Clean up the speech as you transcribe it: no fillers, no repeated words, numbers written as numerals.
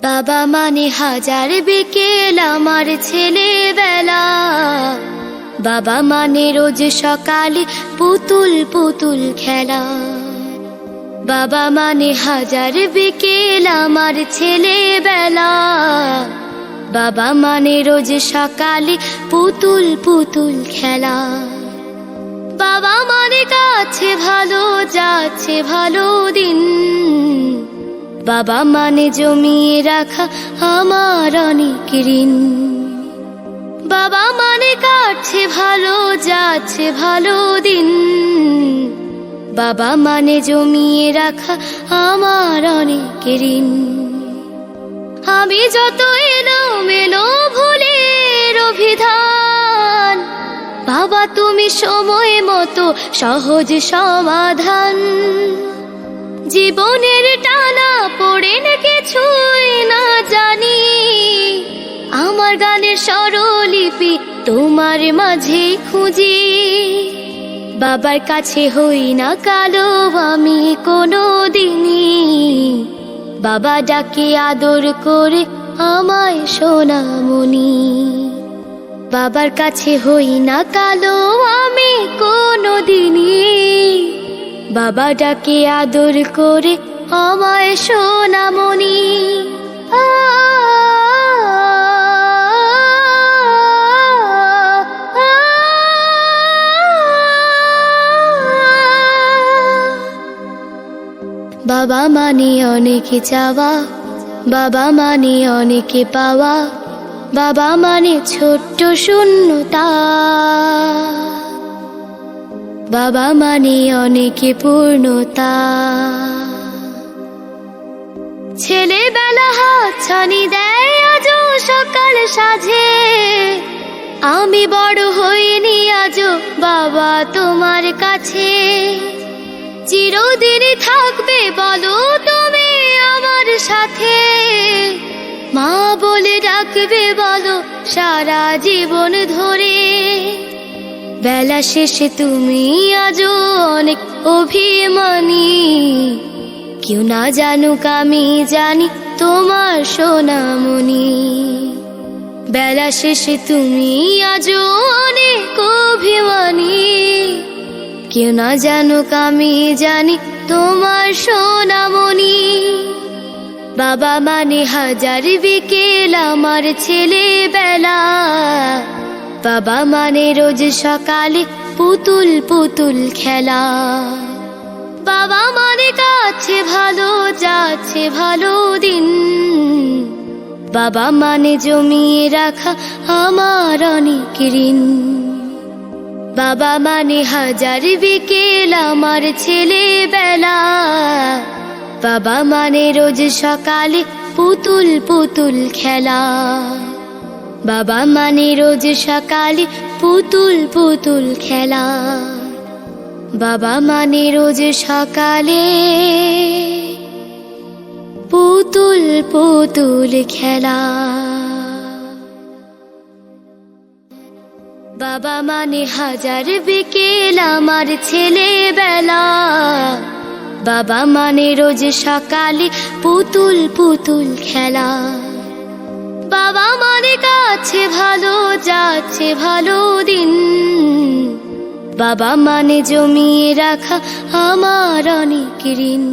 বাবা মানে হাজার বিকেল আমার ছেলেবেলা, বাবা মানে রোজ সকালে পুতুল পুতুল খেলা। বাবা মানে হাজার বিকেল আমার ছেলেবেলা, বাবা মানে রোজ সকালে পুতুল পুতুল খেলা। বাবা মানে কাছে ভালো যাচ্ছে ভালো দিন, বাবা মানে জমিয়ে রাখা আমার অনেক ঋণ। বাবা মানে কাটছে ভালো যাচ্ছে ভালো দিন, বাবা মানে জমিয়ে রাখা আমার অনেক ঋণ। আমি যত এলোমেলো ভুলের অভিধান, বাবা তুমি সময় মতো সহজ সমাধান। জীবনের টানা পড়ে না কিছুই না জানি, আমার গানের স্বরলিপি তোমার মাঝে খুঁজি। বাবার কাছে হই না কালো আমি কোনো দিনই, বাবা ডাকে আদর করে আমায় সোনামণি। বাবার কাছে হই না কালো আমি কোনো দিনই, বাবা ডাকে আদর করে আমায় সোনামণি। বাবা মানে অনেক চাওয়া, বাবা মানে অনেক পাওয়া, বাবা মানে ছোট্ট শূন্যতা, বাবা মানে অনেক পূর্ণতা। ছেলেবেলা হাতছানি দেয় আজও সকাল সাজে, আমি বড় হইনি আজও বাবা তোমার কাছে। চিরদিন থাকবে বলো তুমি আমার সাথে, মা বলে ডাকবে বলো সারা জীবন ধরে। বেলা শেষে তুমি আজও অনেক অভিমানী, কেউ না জানুক আমি জানি তোমার সোনামণি। বেলা শেষে তুমি আজও অনেক অভিমানী, কেউ না জানুক আমি জানি তোমার সোনামণি। বাবা মানে হাজার বিকেল আমার ছেলেবেলা, বাবা মানে রোজ সকালে পুতুল পুতুল খেলা। বাবা মানে কাছে ভালো যাচ্ছে ভালো দিন, বাবা মানে জমিয়ে রাখা আমার অনেক ঋণ। বাবা মানে হাজার বিকেল আমার ছেলেবেলা, বাবা মানে রোজ সকালে পুতুল পুতুল খেলা। বাবা মানে রোজ সকালে পুতুল পুতুল খেলা, বাবা মানে রোজ সকালে পুতুল পুতুল খেলা। বাবা মানে হাজার বিকেল আমার ছেলেবেলা, বাবা মানে রোজ সকালে পুতুল পুতুল খেলা। বাবা মানে কাছে ভালো যাচ্ছে ভালো দিন, বাবা মানে জমিয়ে রাখা আমার অনেক ঋণ।